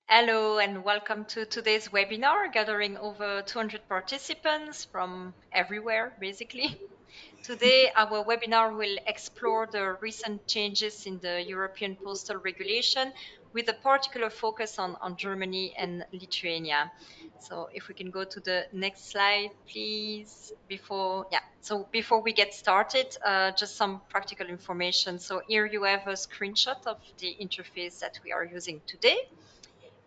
Hello and welcome to today's webinar, gathering over 200 participants from everywhere, basically. Today, our webinar will explore the recent changes in the European postal regulation with a particular focus on Germany and Lithuania. So if we can go to the next slide, please. Before we get started, just some practical information. So here you have a screenshot of the interface that we are using today.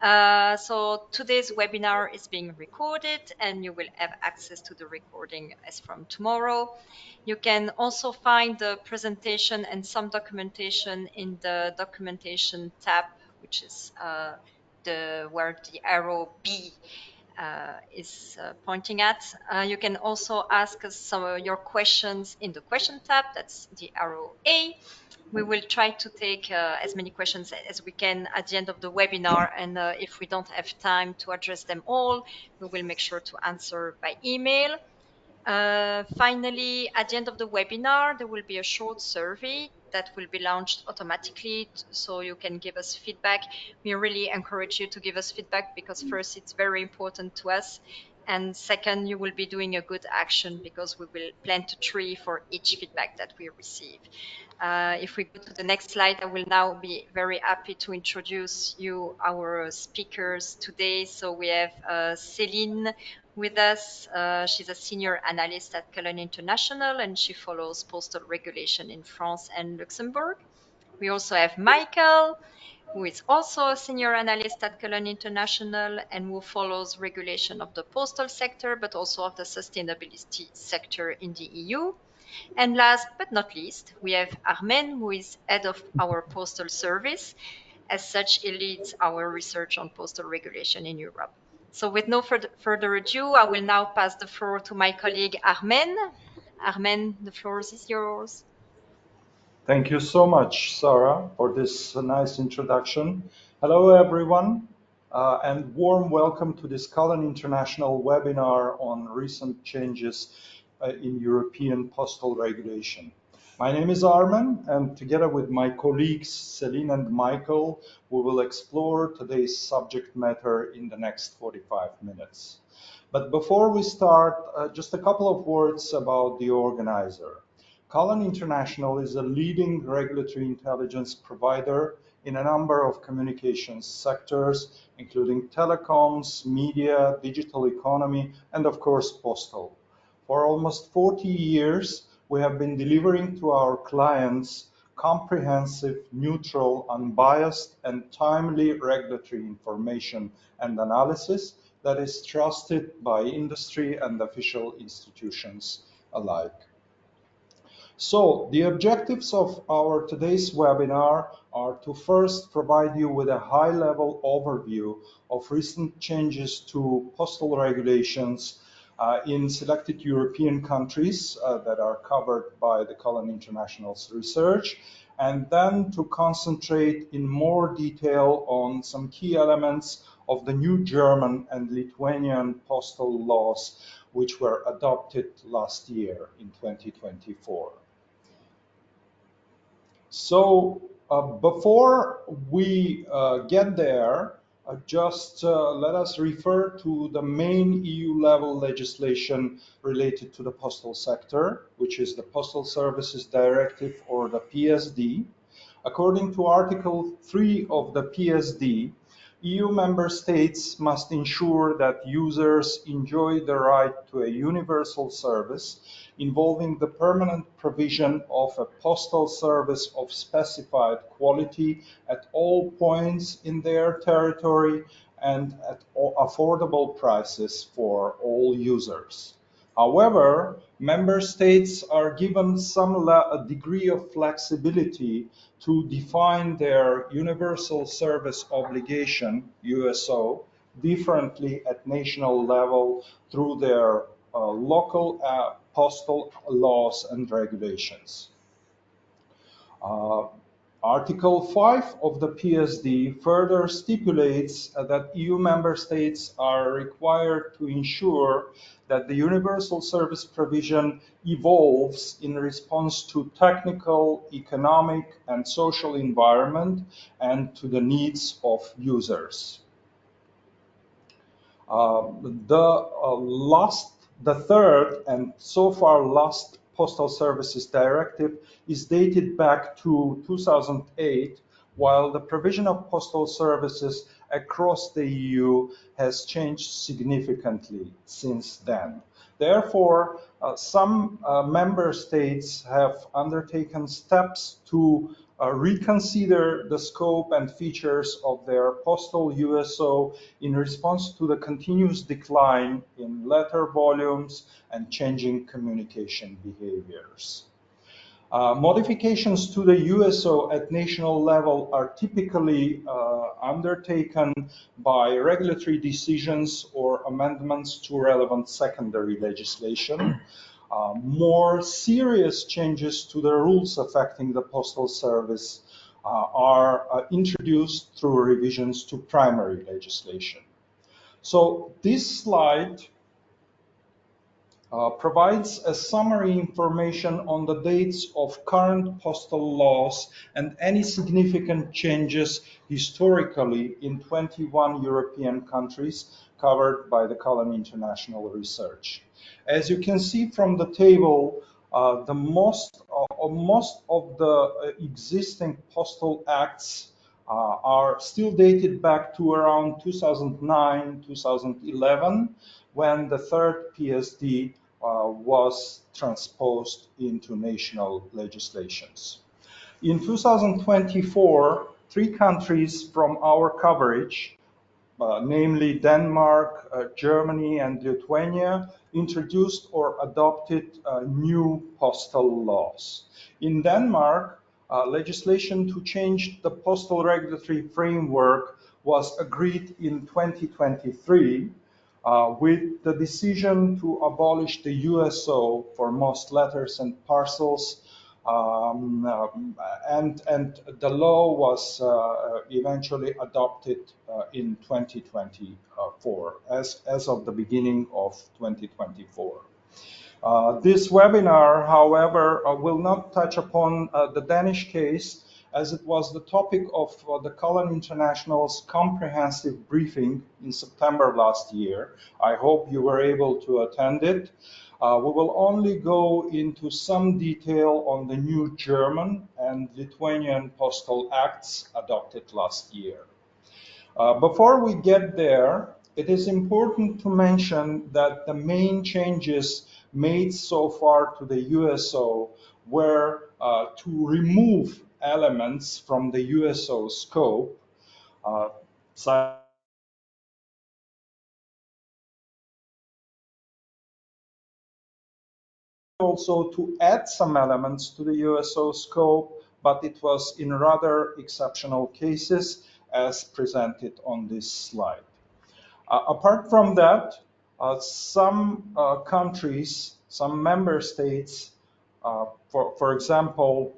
So today's webinar is being recorded and you will have access to the recording as from tomorrow. You can also find the presentation and some documentation in the documentation tab, which is where the arrow B is pointing at. You can also ask us some of your questions in the question tab, that's the arrow A. We will try to take as many questions as we can at the end of the webinar, and if we don't have time to address them all, we will make sure to answer by email. Finally, at the end of the webinar, there will be a short survey that will be launched automatically so you can give us feedback. We really encourage you to give us feedback because first, it's very important to us. And second, you will be doing a good action because we will plant a tree for each feedback that we receive. If we go to the next slide, I will now be very happy to introduce you our speakers today. So we have Céline with us. She's a senior analyst at Cullen International and she follows postal regulation in France and Luxembourg. We also have Michael, who is also a senior analyst at Cullen International and who follows regulation of the postal sector, but also of the sustainability sector in the EU. And last but not least, we have Armen, who is head of our postal service. As such, he leads our research on postal regulation in Europe. So with no further ado, I will now pass the floor to my colleague Armen. Armen, the floor is yours. Thank you so much, Sarah, for this nice introduction. Hello, everyone, and warm welcome to this Cullen International webinar on recent changes in European postal regulation. My name is Armen, and together with my colleagues Céline and Michael, we will explore today's subject matter in the next 45 minutes. But before we start, just a couple of words about the organizer. Cullen International is a leading regulatory intelligence provider in a number of communications sectors, including telecoms, media, digital economy, and of course, postal. For almost 40 years, we have been delivering to our clients comprehensive, neutral, unbiased, and timely regulatory information and analysis that is trusted by industry and official institutions alike. So the objectives of our today's webinar are to first provide you with a high-level overview of recent changes to postal regulations in selected European countries that are covered by the Cullen International's research, and then to concentrate in more detail on some key elements of the new German and Lithuanian postal laws which were adopted last year in 2024. So before we get there, just let us refer to the main EU level legislation related to the postal sector, which is the Postal Services Directive, or the PSD. According to Article 3 of the PSD, EU member states must ensure that users enjoy the right to a universal service involving the permanent provision of a postal service of specified quality at all points in their territory and at affordable prices for all users. However, member states are given some degree of flexibility to define their universal service obligation, USO, differently at national level through their local postal laws and regulations. Article 5 of the PSD further stipulates that EU member states are required to ensure that the universal service provision evolves in response to technical, economic, and social environment and to the needs of users. The third and so far last Postal Services Directive is dated back to 2008, while the provision of postal services across the EU has changed significantly since then. Therefore, some member states have undertaken steps to reconsider the scope and features of their postal USO in response to the continuous decline in letter volumes and changing communication behaviors. Modifications to the USO at national level are typically undertaken by regulatory decisions or amendments to relevant secondary legislation. More serious changes to the rules affecting the postal service are introduced through revisions to primary legislation. So this slide provides a summary information on the dates of current postal laws and any significant changes historically in 21 European countries covered by the Cullen International Research. As you can see from the table, most of the existing postal acts are still dated back to around 2009, 2011, when the third PSD was transposed into national legislations. In 2024, three countries from our coverage, namely Denmark, Germany, and Lithuania, introduced or adopted new postal laws. In Denmark, legislation to change the postal regulatory framework was agreed in 2023 with the decision to abolish the USO for most letters and parcels, and the law was eventually adopted in 2024, as of the beginning of 2024. This webinar, however, will not touch upon the Danish case, as it was the topic of the Cullen International's comprehensive briefing in September last year. I hope you were able to attend it. We will only go into some detail on the new German and Lithuanian postal acts adopted last year. Before we get there, it is important to mention that the main changes made so far to the USO were to remove elements from the USO scope, such also to add some elements to the USO scope, but it was in rather exceptional cases as presented on this slide. Apart from that, some countries, some member states, for example,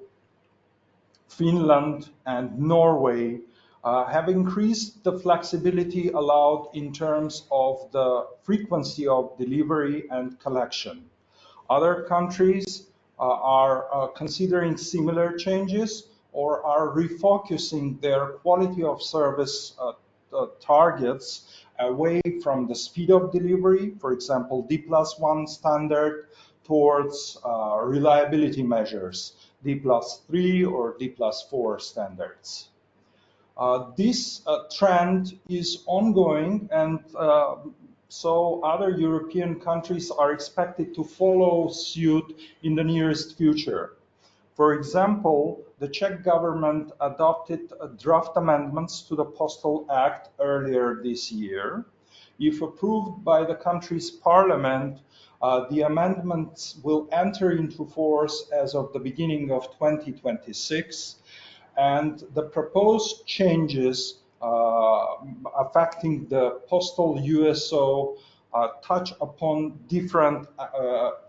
Finland and Norway, have increased the flexibility allowed in terms of the frequency of delivery and collection. Other countries are considering similar changes or are refocusing their quality of service targets away from the speed of delivery, for example, D+1 standard, towards reliability measures, D+3 or D+4 standards. This trend is ongoing, and so other European countries are expected to follow suit in the nearest future. For example, the Czech government adopted draft amendments to the Postal Act earlier this year. If approved by the country's parliament, the amendments will enter into force as of the beginning of 2026, and the proposed changes affecting the postal USO touch upon different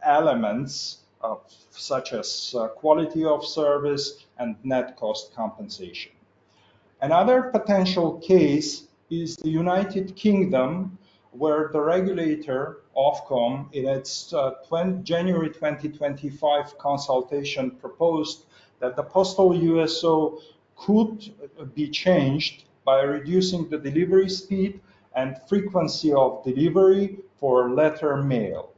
elements such as quality of service and net cost compensation. Another potential case is the United Kingdom, where the regulator, Ofcom, in its January 2025 consultation proposed that the postal USO could be changed by reducing the delivery speed and frequency of delivery for letter mail.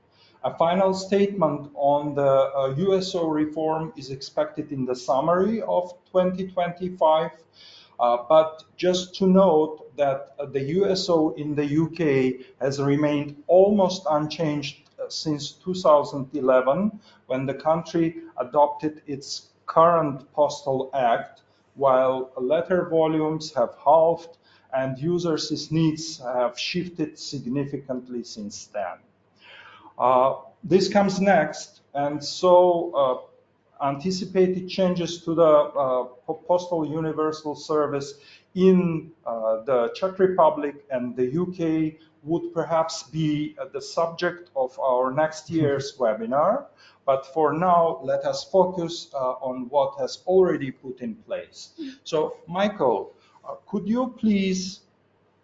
A final statement on the USO reform is expected in the summary of 2025. But just to note that the USO in the UK has remained almost unchanged since 2011, when the country adopted its current Postal Act, while letter volumes have halved and users' needs have shifted significantly since then. This comes next, and so anticipated changes to the Postal Universal Service in the Czech Republic and the UK would perhaps be the subject of our next year's webinar. But for now, let us focus on what has already put in place. So, Michael, could you please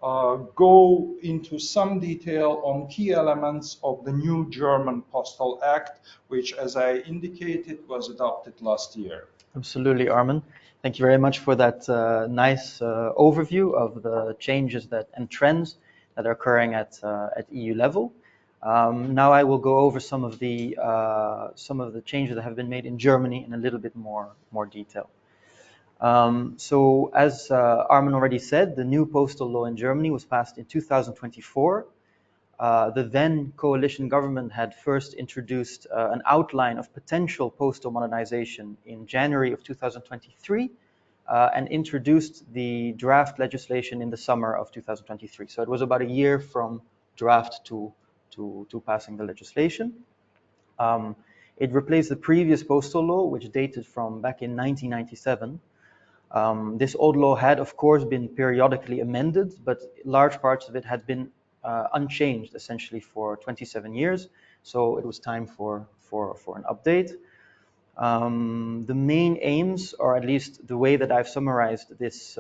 go into some detail on key elements of the new German Postal Act, which, as I indicated, was adopted last year. Absolutely, Armin. Thank you very much for that nice overview of the changes and trends that are occurring at EU level. Now I will go over some of the changes that have been made in Germany in a little bit more detail. So as Armin already said, the new postal law in Germany was passed in 2024. The then coalition government had first introduced an outline of potential postal modernization in January of 2023 and introduced the draft legislation in the summer of 2023. So it was about a year from draft to passing the legislation. It replaced the previous postal law, which dated from back in 1997. This old law had, of course, been periodically amended, but large parts of it had been unchanged essentially for 27 years. So it was time for an update. The main aims, or at least the way that I've summarized this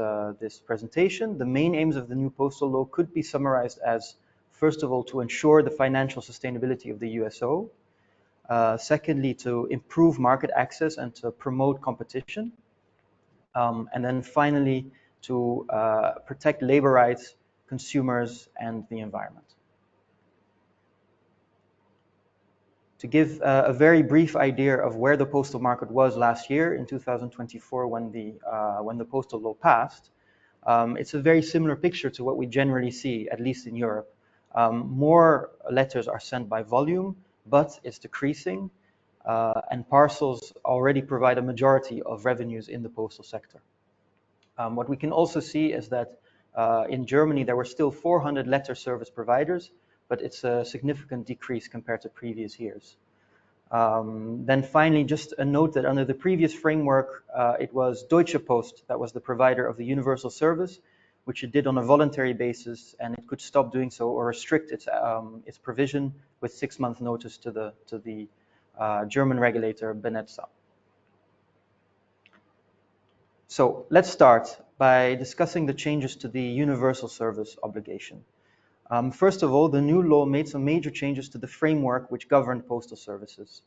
presentation, the main aims of the new postal law could be summarized as, first of all, to ensure the financial sustainability of the USO. Secondly, to improve market access and to promote competition. And then finally, to protect labor rights, consumers, and the environment. To give a very brief idea of where the postal market was last year in 2024 when the postal law passed, it's a very similar picture to what we generally see, at least in Europe. More letters are sent by volume, but it's decreasing, and parcels already provide a majority of revenues in the postal sector. What we can also see is that in Germany there were still 400 letter service providers, but it's a significant decrease compared to previous years. Then finally, just a note that under the previous framework, it was Deutsche Post that was the provider of the universal service, which it did on a voluntary basis, and it could stop doing so or restrict its provision with 6-month notice to the German regulator Benetza. So let's start by discussing the changes to the universal service obligation. First of all, the new law made some major changes to the framework which governed postal services.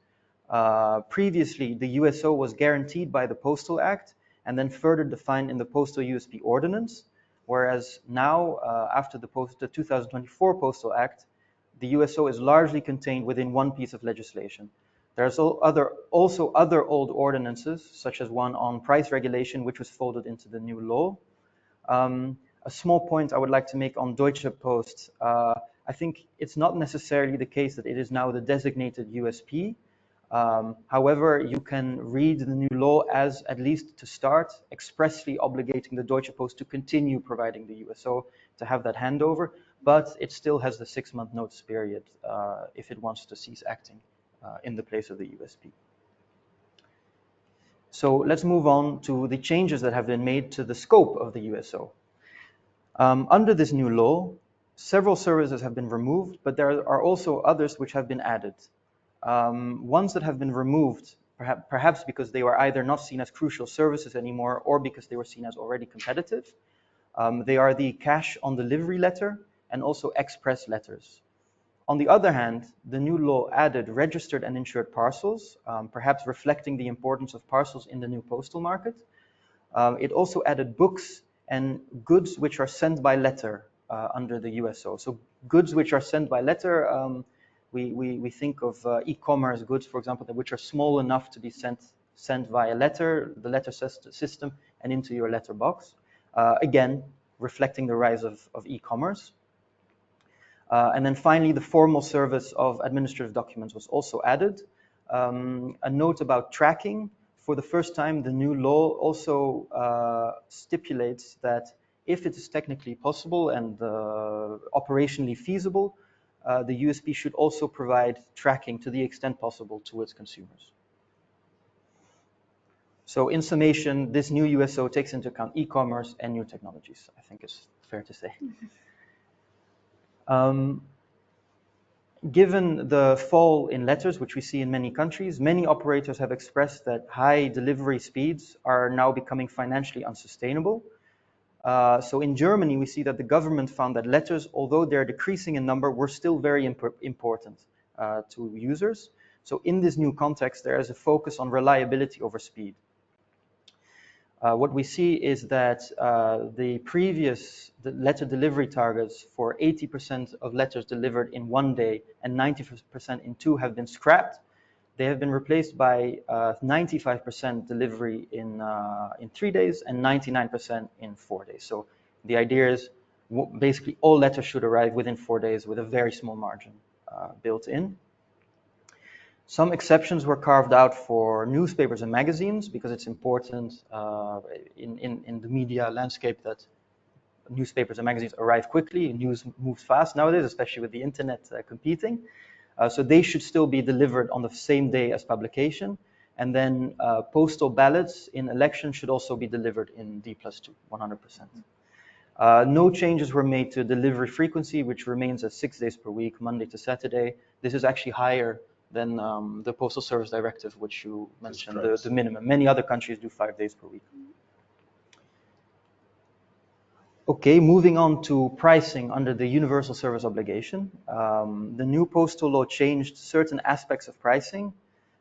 Previously, the USO was guaranteed by the Postal Act and then further defined in the Postal USP Ordinance, whereas now, after the 2024 Postal Act, the USO is largely contained within one piece of legislation. There's also other old ordinances, such as one on price regulation, which was folded into the new law. A small point I would like to make on Deutsche Post. I think it's not necessarily the case that it is now the designated USP. However, you can read the new law as, at least to start, expressly obligating the Deutsche Post to continue providing the USO, to have that handover, but it still has the 6-month notice period if it wants to cease acting in the place of the USP. So let's move on to the changes that have been made to the scope of the USO. Under this new law, several services have been removed, but there are also others which have been added. Ones that have been removed, perhaps because they were either not seen as crucial services anymore or because they were seen as already competitive. They are the cash on delivery letter and also express letters. On the other hand, the new law added registered and insured parcels, perhaps reflecting the importance of parcels in the new postal market. It also added books and goods which are sent by letter, under the USO. So goods which are sent by letter, we think of e-commerce goods, for example, which are small enough to be sent via letter, the letter system, and into your letterbox. Again, reflecting the rise of e-commerce. And then finally, the formal service of administrative documents was also added. A note about tracking. For the first time, the new law also stipulates that if it is technically possible and operationally feasible, the USP should also provide tracking to the extent possible to its consumers. So in summation, this new USO takes into account e-commerce and new technologies, I think is fair to say. Given the fall in letters, which we see in many countries, many operators have expressed that high delivery speeds are now becoming financially unsustainable. So in Germany, we see that the government found that letters, although they're decreasing in number, were still very important to users. So in this new context, there is a focus on reliability over speed. What we see is that the previous letter delivery targets for 80% of letters delivered in 1 day and 90% in 2 have been scrapped. They have been replaced by 95% delivery in 3 days and 99% in 4 days. So the idea is basically all letters should arrive within 4 days with a very small margin built in. Some exceptions were carved out for newspapers and magazines because it's important in the media landscape that newspapers and magazines arrive quickly. News moves fast nowadays, especially with the internet competing. So they should still be delivered on the same day as publication. And then postal ballots in elections should also be delivered in D+2, 100%. No changes were made to delivery frequency, which remains at 6 days per week, Monday to Saturday. This is actually higher than the Postal Service Directive, which you mentioned, the minimum. Many other countries do 5 days per week. Okay, moving on to pricing under the Universal Service Obligation. The new postal law changed certain aspects of pricing.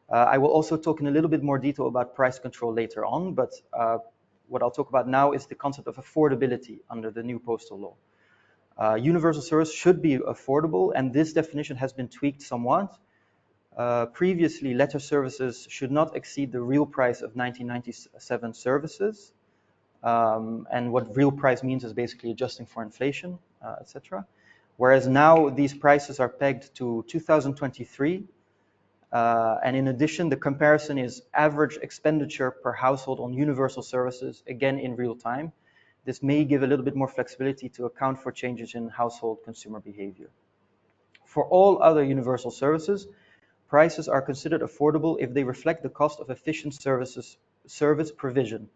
I will also talk in a little bit more detail about price control later on, but what I'll talk about now is the concept of affordability under the new postal law. Universal service should be affordable, and this definition has been tweaked somewhat. Previously, letter services should not exceed the real price of 1997 services. And what real price means is basically adjusting for inflation, etc. Whereas now these prices are pegged to 2023. And in addition, the comparison is average expenditure per household on universal services, again in real time. This may give a little bit more flexibility to account for changes in household consumer behavior. For all other universal services, prices are considered affordable if they reflect the cost of efficient service provision.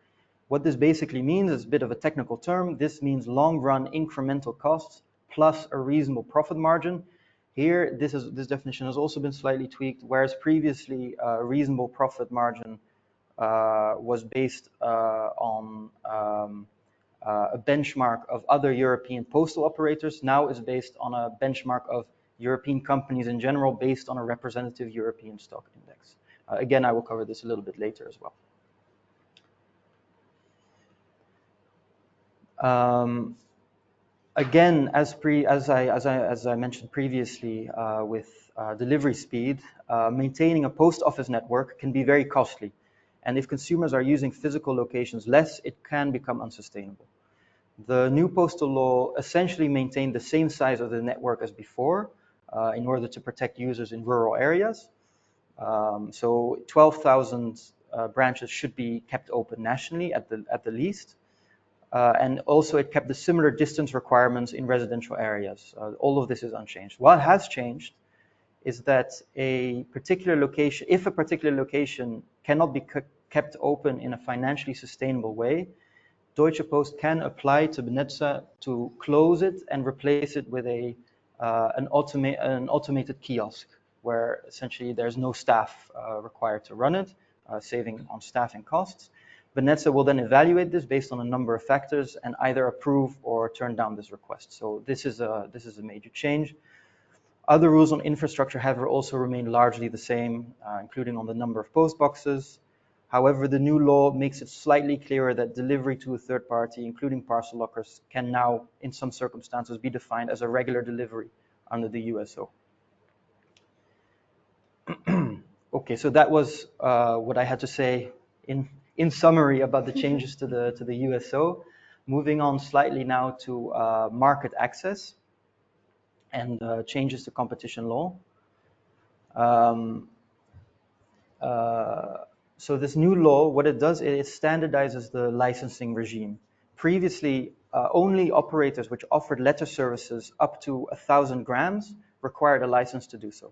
What this basically means is a bit of a technical term. This means long-run incremental costs plus a reasonable profit margin. Here, this definition has also been slightly tweaked, whereas previously a reasonable profit margin was based on a benchmark of other European postal operators. Now is based on a benchmark of European companies in general based on a representative European stock index. Again, I will cover this a little bit later as well. Again, as I mentioned previously, with delivery speed, maintaining a post office network can be very costly. And if consumers are using physical locations less, it can become unsustainable. The new postal law essentially maintained the same size of the network as before in order to protect users in rural areas. So 12,000 branches should be kept open nationally at the least. And also it kept the similar distance requirements in residential areas. All of this is unchanged. What has changed is that if a particular location cannot be kept open in a financially sustainable way, Deutsche Post can apply to Benetza to close it and replace it with an automated kiosk, where essentially there's no staff required to run it, saving on staffing costs. Benetza will then evaluate this based on a number of factors and either approve or turn down this request. So this is a major change. Other rules on infrastructure have also remained largely the same, including on the number of post boxes. However, the new law makes it slightly clearer that delivery to a third party, including parcel lockers, can now, in some circumstances, be defined as a regular delivery under the USO. Okay, so that was what I had to say in summary about the changes to the USO. Moving on slightly now to market access and changes to competition law. Um, so this new law, what it does, it standardizes the licensing regime. Previously, only operators which offered letter services up to 1,000 grams required a license to do so.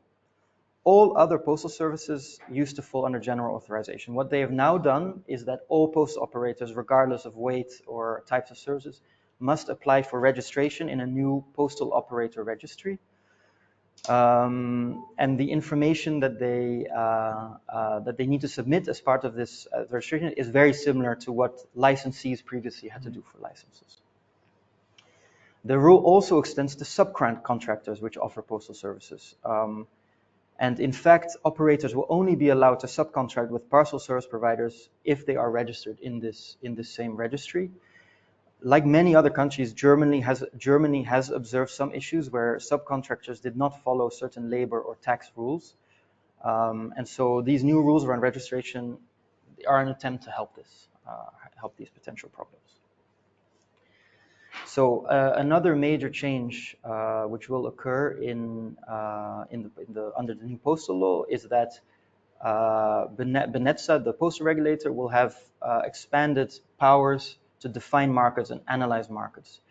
All other postal services used to fall under general authorization. What they have now done is that all postal operators, regardless of weight or types of services, must apply for registration in a new postal operator registry. And the information that they need to submit as part of this registration is very similar to what licensees previously had to do for licenses. The rule also extends to subcontractors which offer postal services. And in fact, operators will only be allowed to subcontract with parcel service providers if they are registered in this same registry. Like many other countries, Germany has observed some issues where subcontractors did not follow certain labor or tax rules. And so these new rules around registration are an attempt to help these potential problems. So another major change which will occur under the new postal law is that BNetzA, the postal regulator, will have expanded powers to define markets and analyze markets.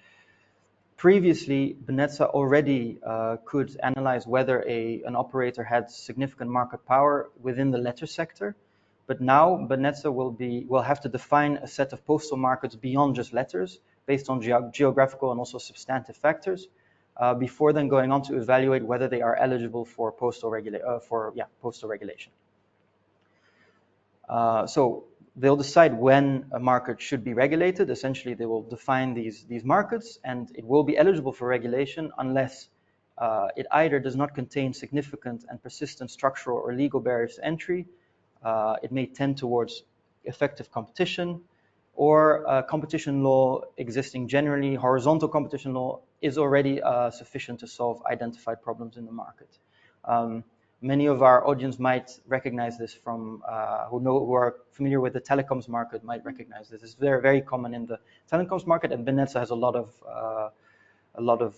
Previously, BNetzA already could analyze whether an operator had significant market power within the letter sector, but now BNetzA will have to define a set of postal markets beyond just letters, based on geographical and also substantive factors, before then going on to evaluate whether they are eligible for postal regulation. So they'll decide when a market should be regulated. Essentially, they will define these markets, and it will be eligible for regulation unless it either does not contain significant and persistent structural or legal barriers to entry, it may tend towards effective competition, or competition law existing generally, horizontal competition law is already sufficient to solve identified problems in the market. Many of our audience might recognize this from who are familiar with the telecoms market might recognize this. It's very, very common in the telecoms market, and BNetzA has a lot of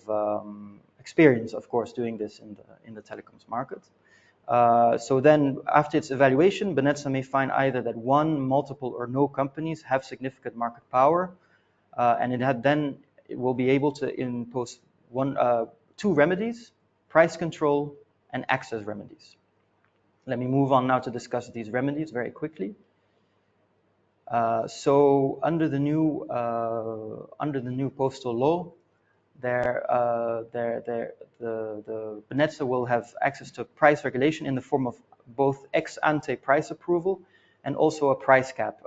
experience, of course, doing this in the telecoms market. So then, after its evaluation, BNetzA may find either that one, multiple, or no companies have significant market power, and it will be able to impose two remedies: price control and access remedies. Let me move on now to discuss these remedies very quickly. So under the new postal law, the BNetzA will have access to price regulation in the form of both ex ante price approval and also a price cap,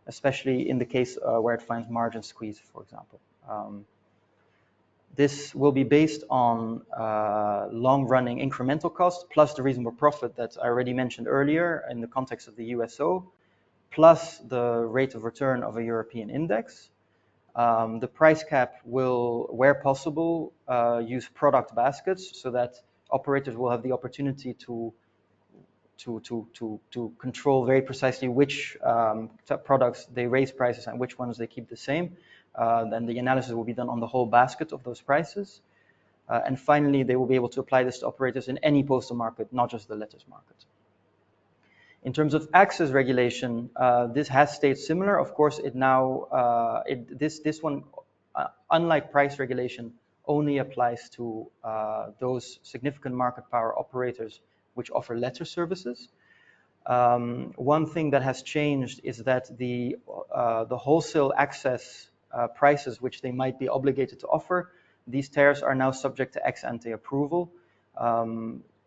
especially in the case where it finds margin squeeze, for example. This will be based on long-running incremental costs plus the reasonable profit that I already mentioned earlier in the context of the USO, plus the rate of return of a European index. The price cap will, where possible, use product baskets so that operators will have the opportunity to control very precisely which products they raise prices and which ones they keep the same. Then the analysis will be done on the whole basket of those prices. And finally, they will be able to apply this to operators in any postal market, not just the letters market. In terms of access regulation, this has stayed similar. Of course, this one, unlike price regulation, only applies to those significant market power operators which offer letter services. One thing that has changed is that the wholesale access prices which they might be obligated to offer, these tariffs are now subject to ex ante approval.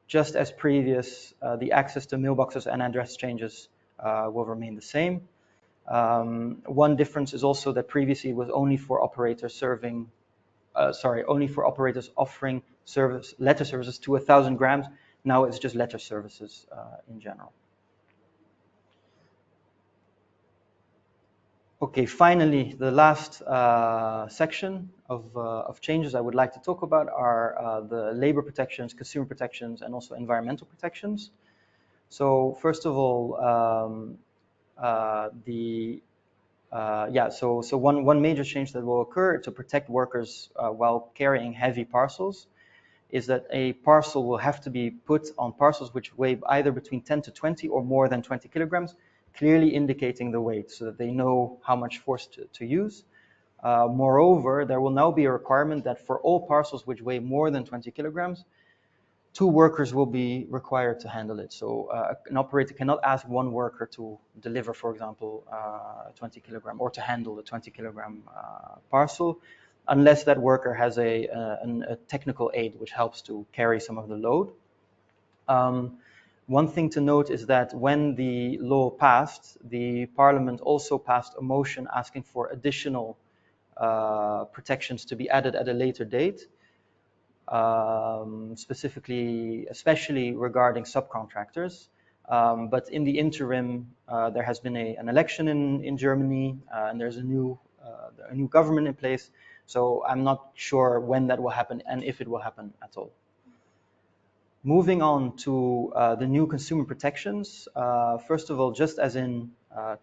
Just as previous, the access to mailboxes and address changes will remain the same. One difference is also that previously it was only for operators offering letter services to 1,000 grams. Now it's just letter services in general. Okay, finally, the last section of changes I would like to talk about are the labor protections, consumer protections, and also environmental protections. So first of all, one major change that will occur to protect workers while carrying heavy parcels is that a parcel will have to be put on parcels which weigh either between 10 to 20 or more than 20 kilograms, clearly indicating the weight so that they know how much force to use. Moreover, there will now be a requirement that for all parcels which weigh more than 20 kilograms, 2 workers will be required to handle it. So an operator cannot ask 1 worker to deliver, for example, a 20 kilogram or to handle a 20 kilogram parcel, unless that worker has a technical aid which helps to carry some of the load. One thing to note is that when the law passed, the parliament also passed a motion asking for additional protections to be added at a later date. Specifically, especially regarding subcontractors. But in the interim, there has been an election in Germany, and there's a new government in place. So I'm not sure when that will happen and if it will happen at all. Moving on to the new consumer protections. First of all, just as in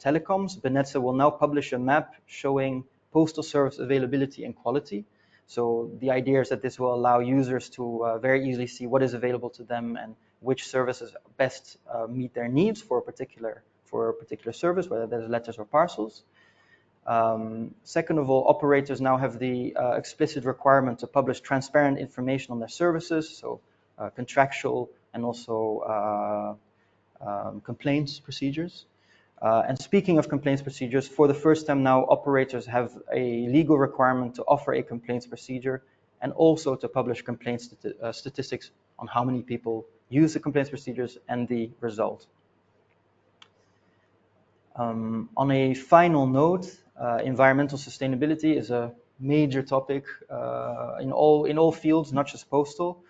telecoms, Benetza will now publish a map showing postal service availability and quality. So the idea is that this will allow users to very easily see what is available to them and which services best meet their needs for a particular service, whether there's letters or parcels. Second of all, operators now have the explicit requirement to publish transparent information on their services, so contractual and also complaints procedures. And speaking of complaints procedures, for the first time now, operators have a legal requirement to offer a complaints procedure and also to publish complaints statistics on how many people use the complaints procedures and the result. On a final note, environmental sustainability is a major topic in all fields, not just postal.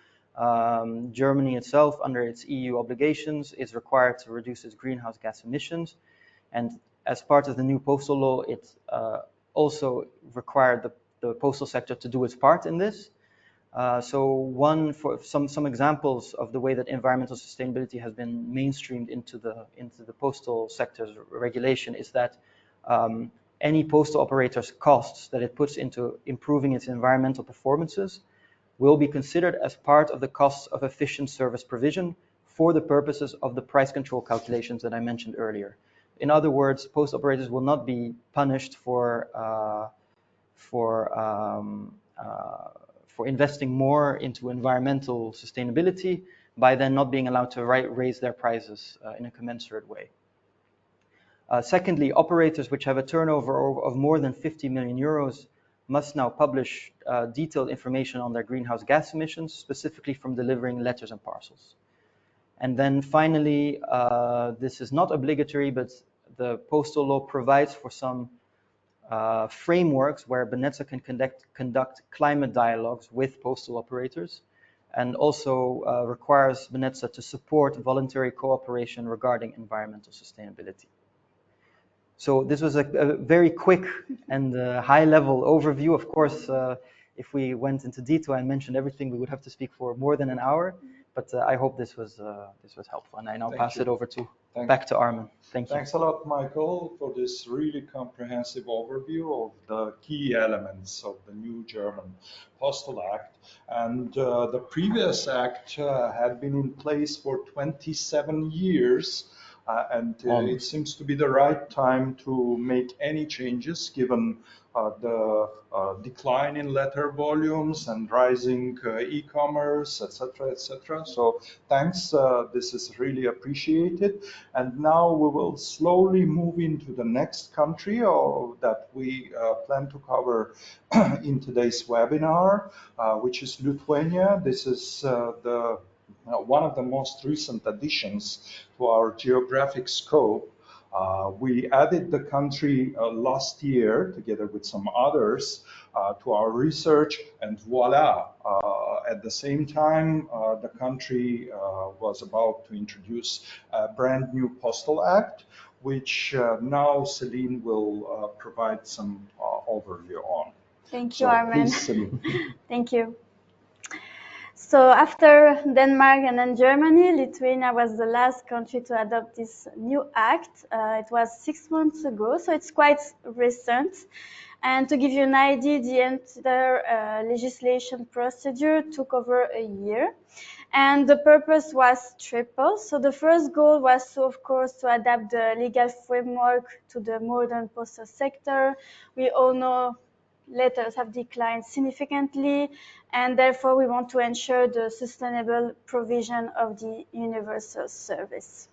Germany itself, under its EU obligations, is required to reduce its greenhouse gas emissions. And as part of the new postal law, it also required the postal sector to do its part in this. For some examples of the way that environmental sustainability has been mainstreamed into the postal sector's regulation is that any postal operator's costs that it puts into improving its environmental performances will be considered as part of the costs of efficient service provision for the purposes of the price control calculations that I mentioned earlier. In other words, post operators will not be punished for investing more into environmental sustainability by then not being allowed to raise their prices in a commensurate way. Secondly, operators which have a turnover of more than 50 million euros must now publish detailed information on their greenhouse gas emissions, specifically from delivering letters and parcels. And then finally, this is not obligatory, but the postal law provides for some frameworks where Benetza can conduct climate dialogues with postal operators, and also requires Benetza to support voluntary cooperation regarding environmental sustainability. So this was a very quick and high-level overview. Of course, if we went into detail and mentioned everything, we would have to speak for more than an hour. But I hope this was helpful, and I now pass it over back to Armin. Thank you. Thanks a lot, Michael, for this really comprehensive overview of the key elements of the new German Postal Act. And the previous act had been in place for 27 years. It seems to be the right time to make any changes given the decline in letter volumes and rising e-commerce, etc., etc. So thanks, this is really appreciated. And now we will slowly move into the next country that we plan to cover in today's webinar, which is Lithuania. This is one of the most recent additions to our geographic scope. We added the country last year together with some others to our research, and voila, at the same time, the country was about to introduce a brand new postal act, which now Celine will provide some overview on. Thank you, So Armen. please, Celine. Thank you. So after Denmark and then Germany, Lithuania was the last country to adopt this new act. It was 6 months ago, so it's quite recent. And to give you an idea, the entire legislation procedure took over a year. And the purpose was triple. So the first goal was to, of course, to adapt the legal framework to the modern postal sector. We all know letters have declined significantly, and therefore we want to ensure the sustainable provision of the universal service.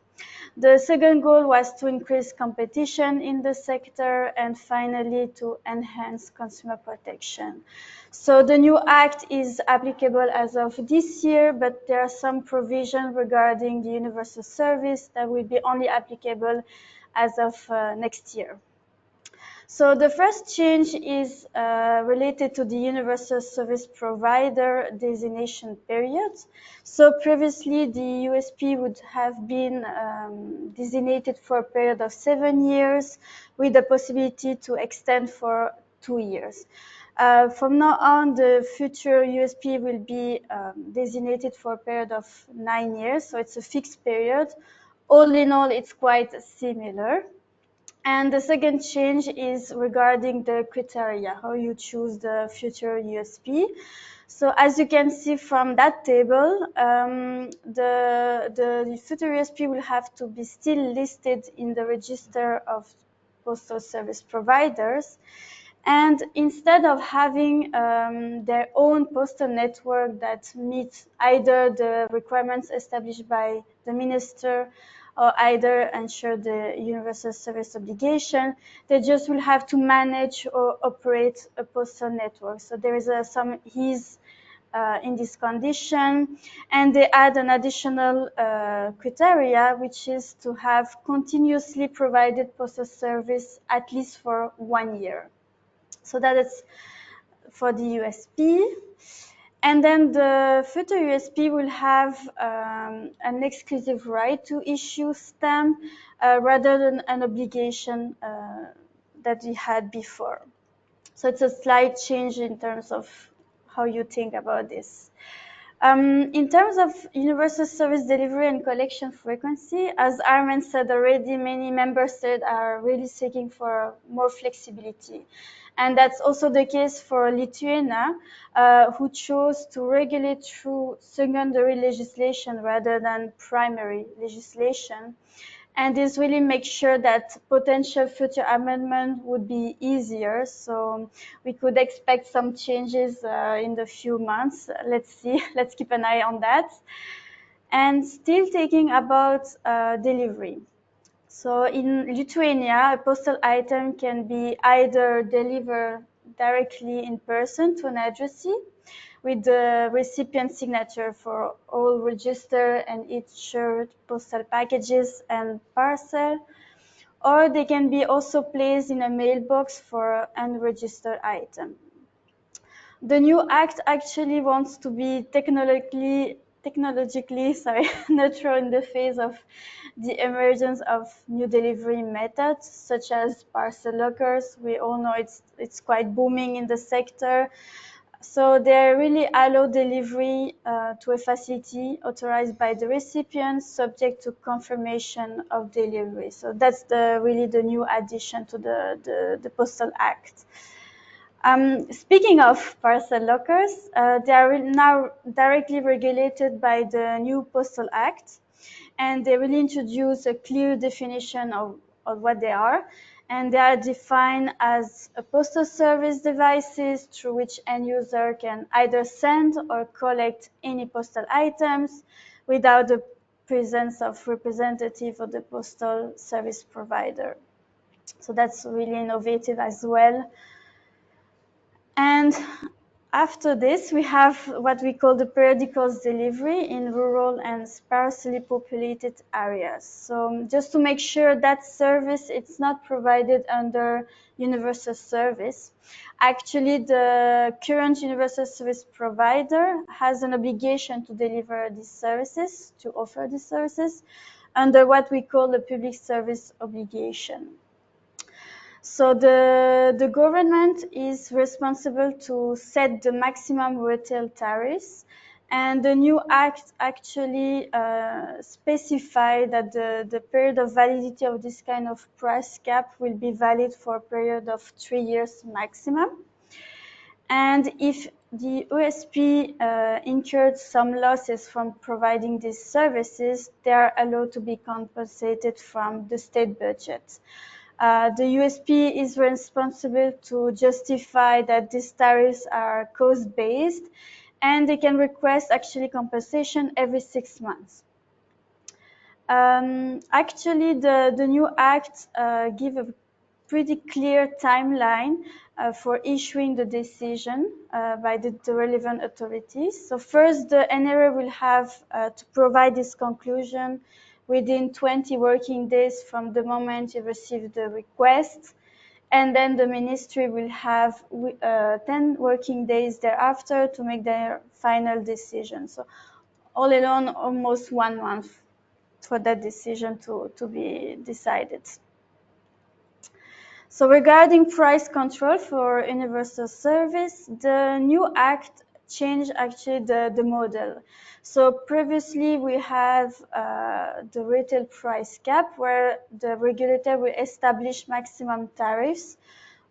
The second goal was to increase competition in the sector and finally to enhance consumer protection. So the new act is applicable as of this year, but there are some provisions regarding the universal service that will be only applicable as of next year. So the first change is related to the universal service provider designation period. So previously the USP would have been designated for a period of 7 years with the possibility to extend for 2 years. From now on, the future USP will be designated for a period of 9 years, so it's a fixed period. All in all, it's quite similar. And the second change is regarding the criteria, how you choose the future USP. So as you can see from that table, the future USP will have to be still listed in the register of postal service providers. And instead of having their own postal network that meets either the requirements established by the minister or either ensure the universal service obligation, they just will have to manage or operate a postal network. So there is some ease in this condition, and they add an additional criteria, which is to have continuously provided postal service at least for 1 year. So that is for the USP. And then the future USP will have an exclusive right to issue stamp rather than an obligation that we had before. So it's a slight change in terms of how you think about this. In terms of universal service delivery and collection frequency, as Armen said already, many member states are really seeking for more flexibility. And that's also the case for Lithuania, who chose to regulate through secondary legislation rather than primary legislation. And this really makes sure that potential future amendment would be easier. So we could expect some changes in the few months. Let's see. Let's keep an eye on that. And still thinking about delivery. So in Lithuania, a postal item can be either delivered directly in person to an addressee with the recipient signature for all registered and insured postal packages and parcel, or they can be also placed in a mailbox for unregistered item. The new act actually wants to be technologically neutral in the face of the emergence of new delivery methods, such as parcel lockers. We all know it's quite booming in the sector. So they really allow delivery to a facility authorized by the recipient, subject to confirmation of delivery. So that's really the new addition to the Postal Act. Speaking of parcel lockers, they are now directly regulated by the new Postal Act, and they will introduce a clear definition of what they are. And they are defined as a postal service devices through which end user can either send or collect any postal items without the presence of representative of the postal service provider. So that's really innovative as well. And after this, we have what we call the periodicals delivery in rural and sparsely populated areas. So just to make sure that service, it's not provided under universal service. Actually, the current universal service provider has an obligation to deliver these services, to offer these services. under what we call the public service obligation. So the government is responsible to set the maximum retail tariffs, and the new act actually specify that the period of validity of this kind of price cap will be valid for a period of 3 years maximum. And if the OSP incurred some losses from providing these services, they are allowed to be compensated from the state budget. The USP is responsible to justify that these tariffs are cost-based, and they can request actually compensation every 6 months. Actually, the new act give a pretty clear timeline for issuing the decision by the relevant authorities. So first, the NRA will have to provide this conclusion within 20 working days from the moment you receive the request. And then the ministry will have 10 working days thereafter to make their final decision. So all in all, almost 1 month for that decision to be decided. So regarding price control for universal service, the new act changed actually the model. So previously we have the retail price cap, where the regulator will establish maximum tariffs,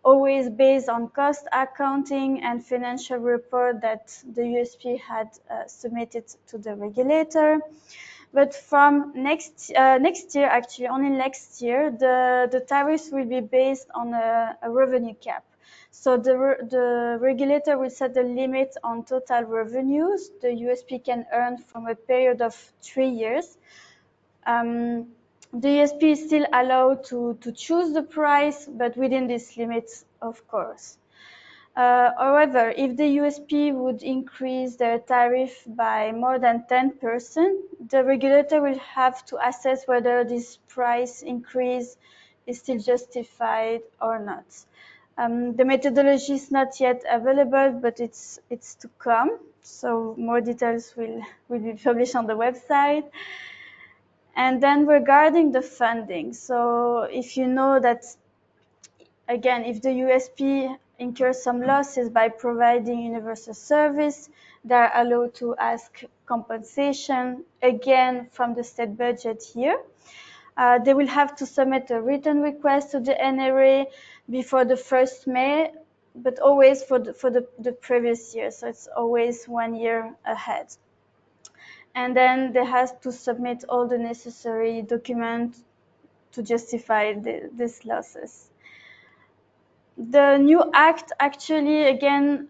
always based on cost accounting and financial report that the USP had submitted to the regulator. But from next year, actually only next year, the tariffs will be based on a revenue cap. So the regulator will set a limit on total revenues the USP can earn from a period of 3 years. The USP is still allowed to choose the price, but within this limit, of course. However, if the USP would increase their tariff by more than 10%, the regulator will have to assess whether this price increase is still justified or not. The methodology is not yet available, but it's to come. So more details will be published on the website. And then regarding the funding, so if you know that, again, if the USP incurs some losses by providing universal service, they are allowed to ask compensation, again, from the state budget here. They will have to submit a written request to the NRA before the 1st May, but always for the previous year, so it's always 1 year ahead. And then they have to submit all the necessary documents to justify these losses. The new act actually, again,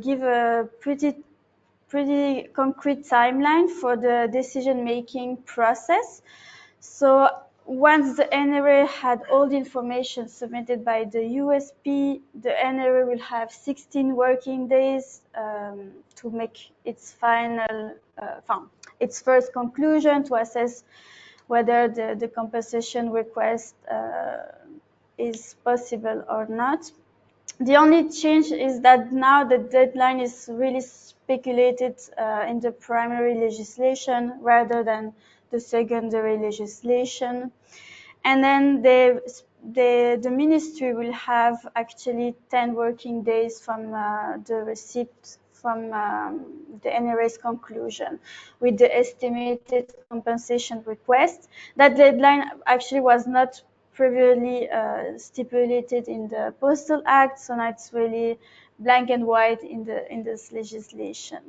give a pretty concrete timeline for the decision-making process. So once the NRA had all the information submitted by the USP, the NRA will have 16 working days to make its final, its first conclusion, to assess whether the compensation request is possible or not. The only change is that now the deadline is really speculated in the primary legislation rather than the secondary legislation. And then the ministry will have actually 10 working days from the receipt from the NRA's conclusion with the estimated compensation request. That deadline actually was not previously stipulated in the Postal Act, so now it's really black and white in this legislation.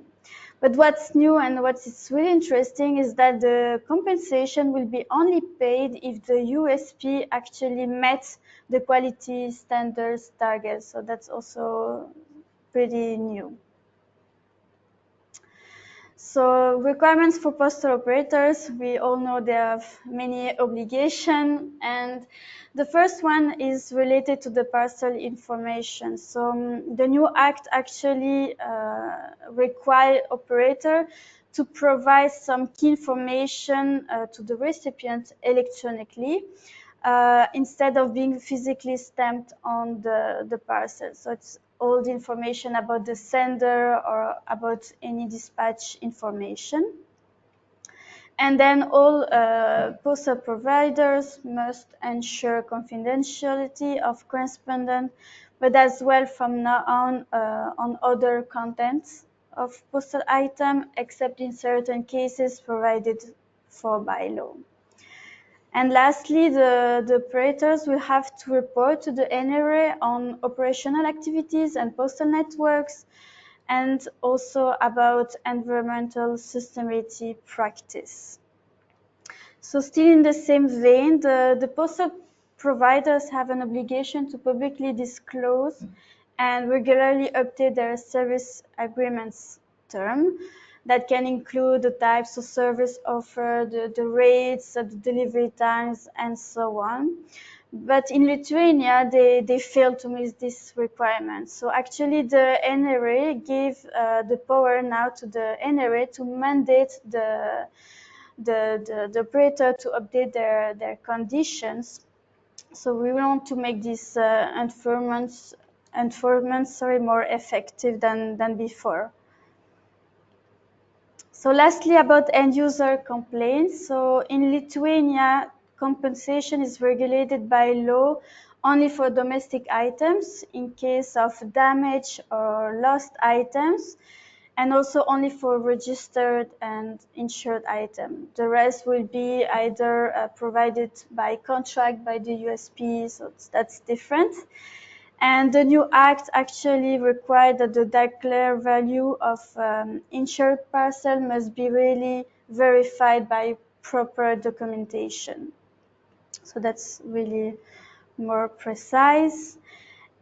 But what's new and what's really interesting is that the compensation will be only paid if the USP actually met the quality standards targets. So that's also pretty new. So requirements for postal operators, we all know they have many obligations, and the first one is related to the parcel information. So the new act actually require operator to provide some key information to the recipient electronically instead of being physically stamped on the parcel. So it's all the information about the sender or about any dispatch information. And then all postal providers must ensure confidentiality of correspondence, but as well from now on other contents of postal item, except in certain cases provided for by law. And lastly, the operators will have to report to the NRA on operational activities and postal networks, and also about environmental sustainability practice. So still in the same vein, the postal providers have an obligation to publicly disclose and regularly update their service agreements term. That can include the types of service offered, the rates, the delivery times, and so on. But in Lithuania, they failed to meet this requirement. So actually, the NRA gave the power now to the NRA to mandate the operator to update their conditions. So we want to make this enforcement more effective than before. So lastly, about end user complaints. So in Lithuania, compensation is regulated by law only for domestic items in case of damage or lost items, and also only for registered and insured items. The rest will be either provided by contract by the USP, so that's different. And the new act actually required that the declared value of insured parcel must be really verified by proper documentation. So that's really more precise.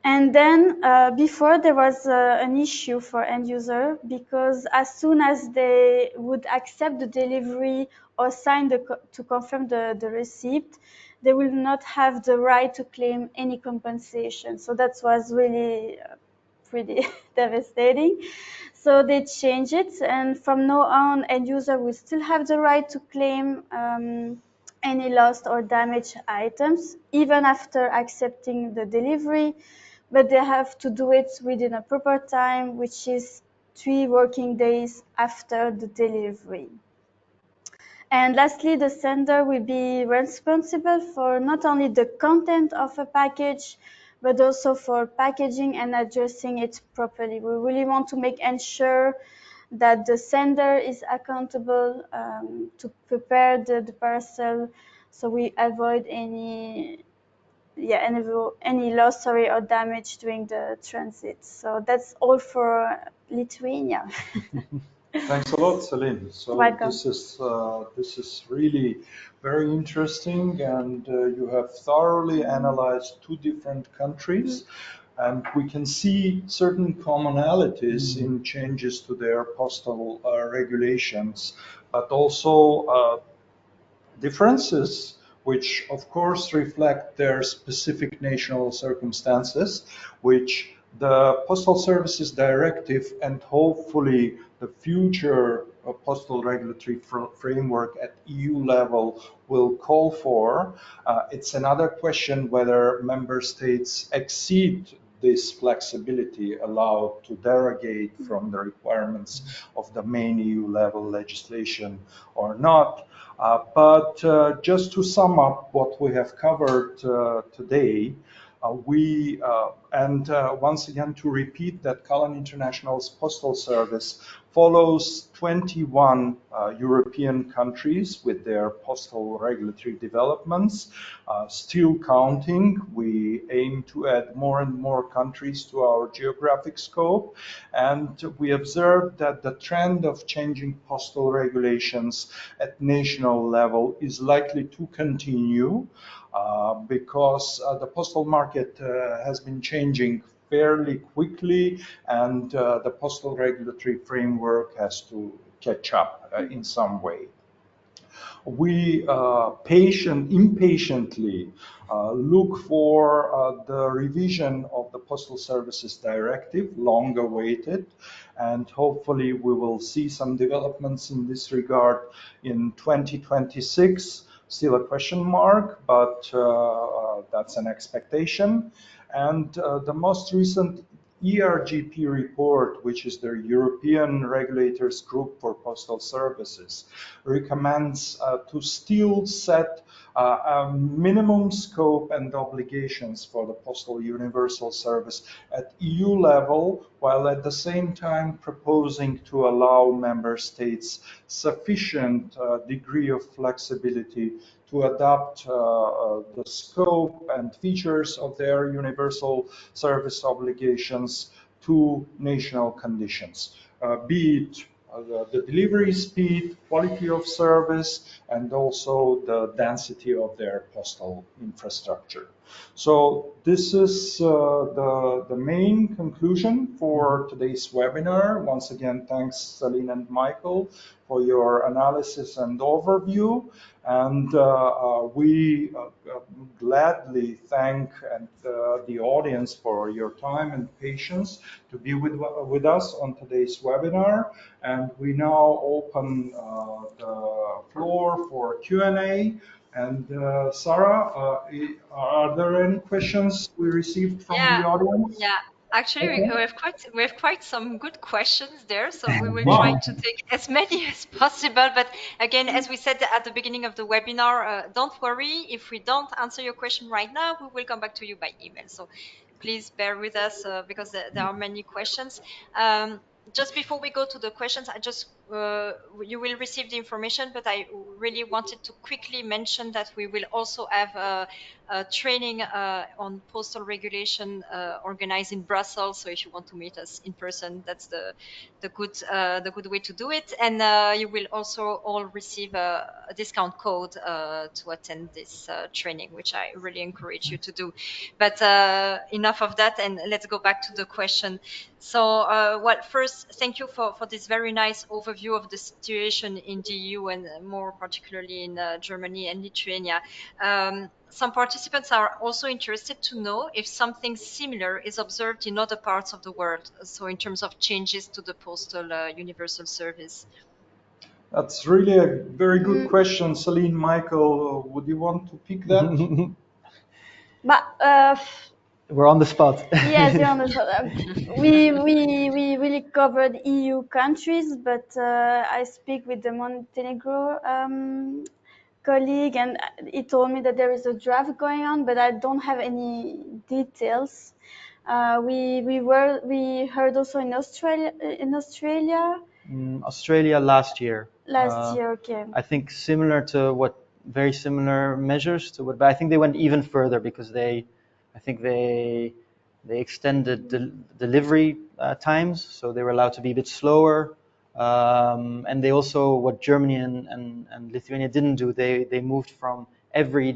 And then before there was an issue for end user, because as soon as they would accept the delivery or sign to confirm the receipt, they will not have the right to claim any compensation. So that was really pretty devastating. So they changed it, and from now on, end user will still have the right to claim any lost or damaged items, even after accepting the delivery, but they have to do it within a proper time, which is 3 working days after the delivery. And lastly, the sender will be responsible for not only the content of a package, but also for packaging and addressing it properly. We really want to make ensure that the sender is accountable to prepare the parcel, so we avoid any loss or damage during the transit. So that's all for Lithuania. Thanks a lot, Celine. So Welcome. this is really very interesting, and you have thoroughly analyzed two different countries, and we can see certain commonalities in changes to their postal regulations, but also differences which of course reflect their specific national circumstances, which the Postal Services Directive and hopefully the future postal regulatory framework at EU level will call for. It's another question whether member states exceed this flexibility allowed to derogate from the requirements of the main EU level legislation or not. But just to sum up what we have covered today, once again to repeat that Cullen International's Postal Service follows 21 European countries with their postal regulatory developments. Still counting, we aim to add more and more countries to our geographic scope, and we observe that the trend of changing postal regulations at national level is likely to continue. Because the postal market has been changing fairly quickly, and the postal regulatory framework has to catch up in some way. We impatiently look for the revision of the Postal Services Directive, long awaited, and hopefully we will see some developments in this regard in 2026. Still a question mark, but that's an expectation. And the most recent ERGP report, which is the European Regulators Group for Postal Services, recommends to still set a minimum scope and obligations for the postal universal service at EU level, while at the same time proposing to allow member states sufficient degree of flexibility to adapt the scope and features of their universal service obligations to national conditions, be it the delivery speed, quality of service, and also the density of their postal infrastructure. So this is the main conclusion for today's webinar. Once again, thanks Celine and Michael for your analysis and overview. And we gladly thank the audience for your time and patience to be with us on today's webinar. And we now open the floor for Q&A. And Sarah, are there any questions we received from Yeah, the audience? yeah. Actually, Okay. we have quite some good questions there, so we will try Wow. to take as many as possible. But again, as we said at the beginning of the webinar, don't worry if we don't answer your question right now. We will come back to you by email. So please bear with us because there are many questions. Just before we go to the questions, I just you will receive the information, but I really wanted to quickly mention that we will also have training on postal regulation organized in Brussels. So if you want to meet us in person, that's the good way to do it. And you will also all receive a discount code to attend this training, which I really encourage you to do. But enough of that, and let's go back to the question. So, well, first, thank you for this very nice overview of the situation in the EU and more particularly in Germany and Lithuania. Some participants are also interested to know if something similar is observed in other parts of the world, so in terms of changes to the postal universal service. That's really a very good question, Celine. Michael, would you want to pick that? But We're on the spot. yes, you're on the spot. We really covered EU countries, but I speak with the Montenegro colleague, and he told me that there is a draft going on, but I don't have any details. We heard also in Australia. Australia last year. Last year, okay. I think similar to what, very similar measures to what, but I think they went even further because I think they extended delivery times, so they were allowed to be a bit slower. And they also, what Germany and Lithuania didn't do, they moved from every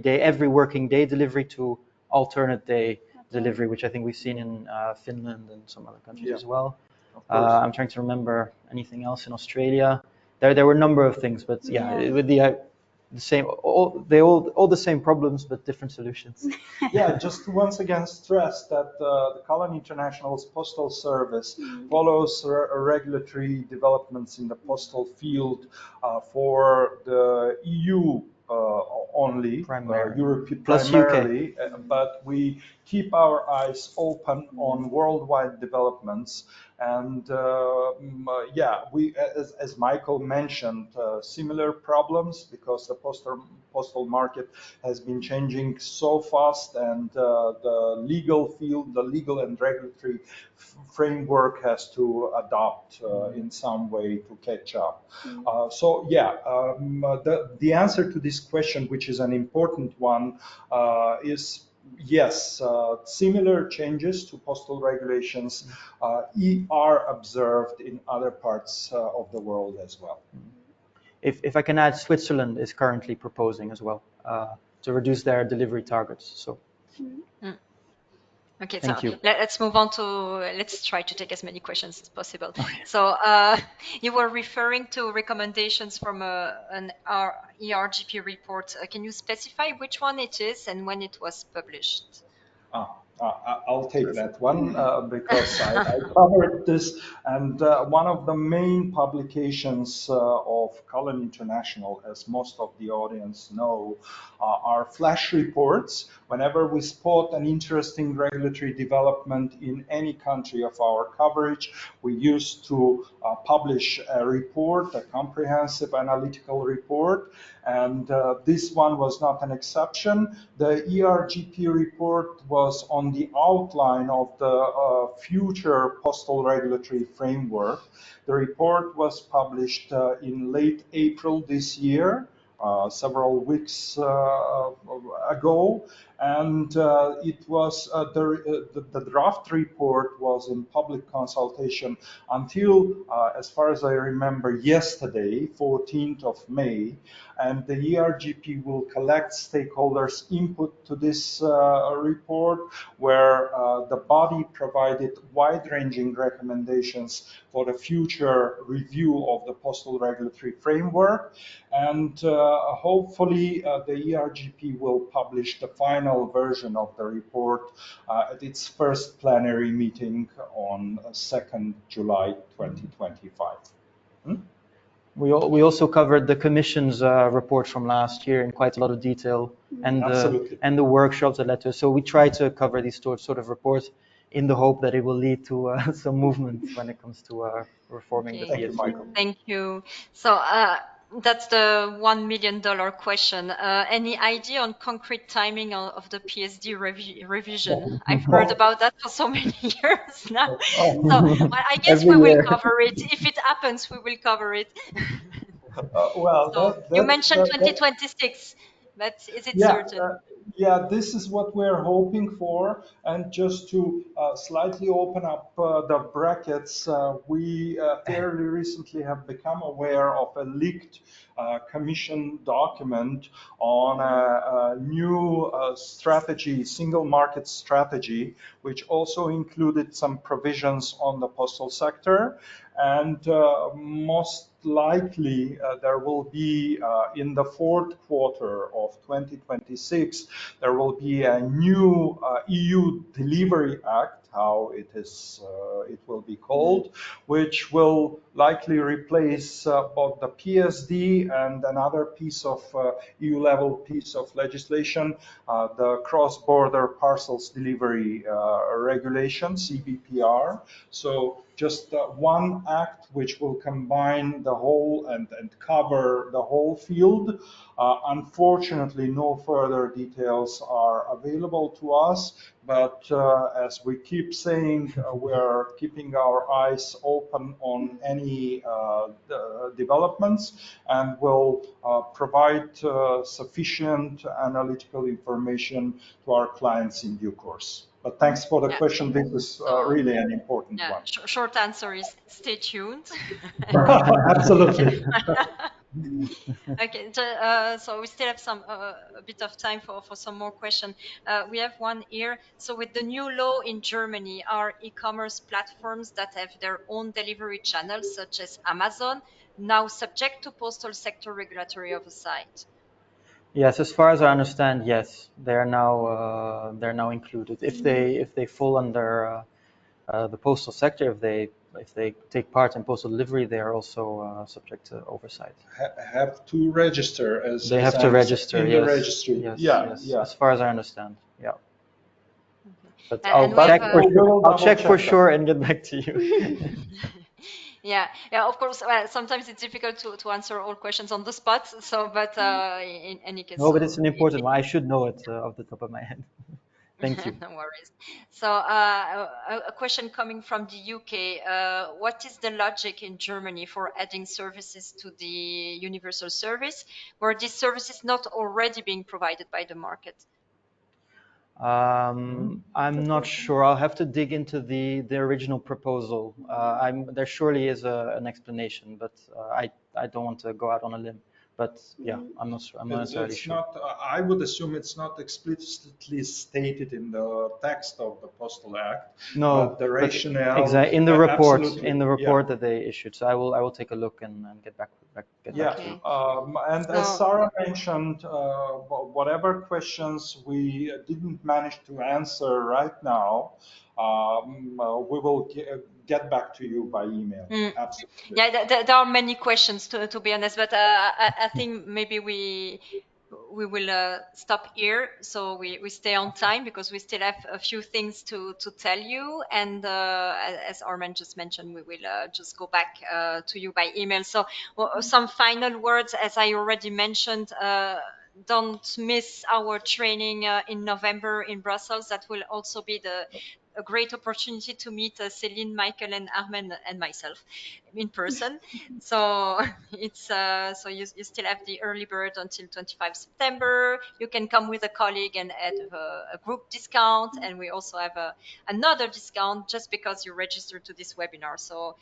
working day delivery to alternate day delivery, which I think we've seen in Finland and some other countries as well. I'm trying to remember anything else in Australia. There were a number of things, but with the same, all the same problems, but different solutions. Yeah, just to once again stress that the Colony International's postal service follows regulatory developments in the postal field for the EU only, Europe primarily, but we keep our eyes open on worldwide developments. And we, as Michael mentioned, similar problems because the postal market has been changing so fast, and the legal field, the legal and regulatory framework has to adapt in some way to catch up. The answer to this question, which is an important one, is yes, similar changes to postal regulations are observed in other parts of the world as well. If I can add, Switzerland is currently proposing as well to reduce their delivery targets. So. Okay, thank so you. Let's move on to, let's try to take as many questions as possible. Okay. So you were referring to recommendations from an ERGP report. Can you specify which one it is and when it was published? I'll take that one because I covered this. And one of the main publications of Cullen International, as most of the audience know, are flash reports. Whenever we spot an interesting regulatory development in any country of our coverage, we used to publish a report, a comprehensive analytical report. And this one was not an exception. The ERGP report was on the outline of the future postal regulatory framework. The report was published in late April this year. Several weeks ago, and it was the draft report was in public consultation until, as far as I remember, yesterday, 14th of May, and the ERGP will collect stakeholders' input to this report, where the body provided wide-ranging recommendations for the future review of the postal regulatory framework, and hopefully the ERGP will publish the final version of the report at its first plenary meeting on 2nd July 2025. We also covered the Commission's report from last year in quite a lot of detail, and the workshops that led to it. So we try to cover these sort of reports in the hope that it will lead to some movement when it comes to reforming the PSD. Thank you, Michael. Thank you. So that's the $1 million question. Any idea on concrete timing of the PSD revision? I've heard about that for so many years now. So well, I guess we will cover it. If it happens, we will cover it. Well, so you mentioned 2026. But is it certain? Yeah, this is what we're hoping for. And just to slightly open up the brackets, we fairly recently have become aware of a leaked Commission document on a new strategy, single market strategy, which also included some provisions on the postal sector. And most likely there will be in the fourth quarter of 2026, there will be a new EU Delivery Act, how it will be called, which will likely replace both the PSD and another piece of EU level piece of legislation, the cross-border parcels delivery regulation, CBPR. So just one act which will combine the whole and cover the whole field. Unfortunately, no further details are available to us, but as we keep saying, we're keeping our eyes open on any developments, and will provide sufficient analytical information to our clients in due course. But thanks for the question. This is really an important one. Short answer is stay tuned. Absolutely. Okay, so we still have a bit of time for some more questions. We have one here. So with the new law in Germany, are e-commerce platforms that have their own delivery channels, such as Amazon, now subject to postal sector regulatory oversight? Yes, as far as I understand, yes, they're now included. If they fall under the postal sector, if they take part in postal delivery, they are also subject to oversight. Have to register as they have to register in yes, the registry. Yes, yeah. As far as I understand, yeah. Okay. But I'll check for sure and get back to you. Yeah, of course. Well, sometimes it's difficult to answer all questions on the spot. So, but in any case, no, but it's an important one. I should know it off the top of my head. Thank you. No worries. So, a question coming from the UK. What is the logic in Germany for adding services to the universal service, where this service is not already being provided by the market? I'm not sure. I'll have to dig into the original proposal. There surely is an explanation, but I don't want to go out on a limb. But yeah, I'm not sure. I'm not necessarily It's sure. not, I would assume it's not explicitly stated in the text of the Postal Act, but No, the but rationale, exactly absolutely, in the yeah. report that they issued. So I will take a look and get back Yeah, to you. Okay. and as So Sarah mentioned, whatever questions we didn't manage to answer right now, we will get back to you by email. mm, Absolutely. yeah, there are many questions to be honest, but I think maybe we will stop here so we stay on time because we still have a few things to tell you, and as Armand just mentioned, we will just go back to you by email. So some final words, as I already mentioned. Don't miss our training in November in Brussels. That will also be a great opportunity to meet Celine, Michael, and Armen and myself in person. So it's so you still have the early bird until 25 September. You can come with a colleague and add a group discount, and we also have another discount just because you register to this webinar. So.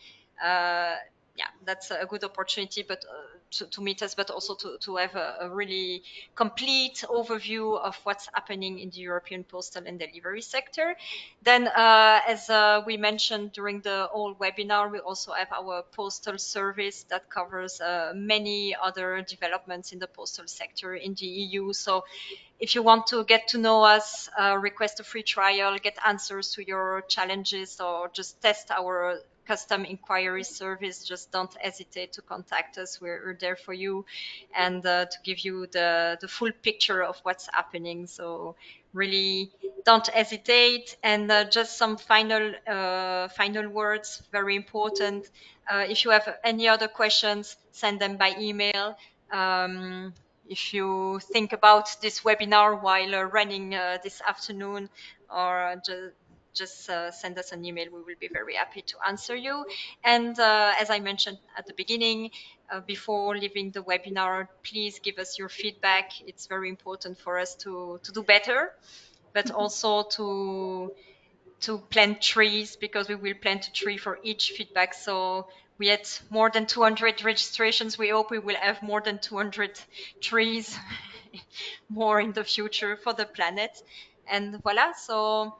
Yeah, that's a good opportunity, but to meet us, but also to have a really complete overview of what's happening in the European postal and delivery sector. Then, as we mentioned during the whole webinar, we also have our postal service that covers many other developments in the postal sector in the EU. So if you want to get to know us, request a free trial, get answers to your challenges, or just test our custom inquiry service, just don't hesitate to contact us. We're there for you and to give you the full picture of what's happening. So really don't hesitate. And just some final words, very important. If you have any other questions, send them by email. If you think about this webinar while running this afternoon, or just send us an email. We will be very happy to answer you. And as I mentioned at the beginning, before leaving the webinar, please give us your feedback. It's very important for us to do better, but also to plant trees, because we will plant a tree for each feedback. So we had more than 200 registrations. We hope we will have more than 200 trees more in the future for the planet. And voila. So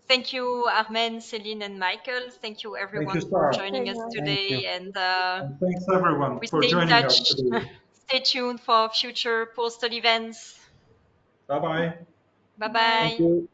thank you, Armen, Celine, and Michael. Thank you, Thank you, everyone, for Sarah. joining us Pleasure. Thank you. today. And And thanks everyone we for stay in joining us touch. today. Stay tuned for future postal events. Bye bye. Bye Bye. Thank bye. you.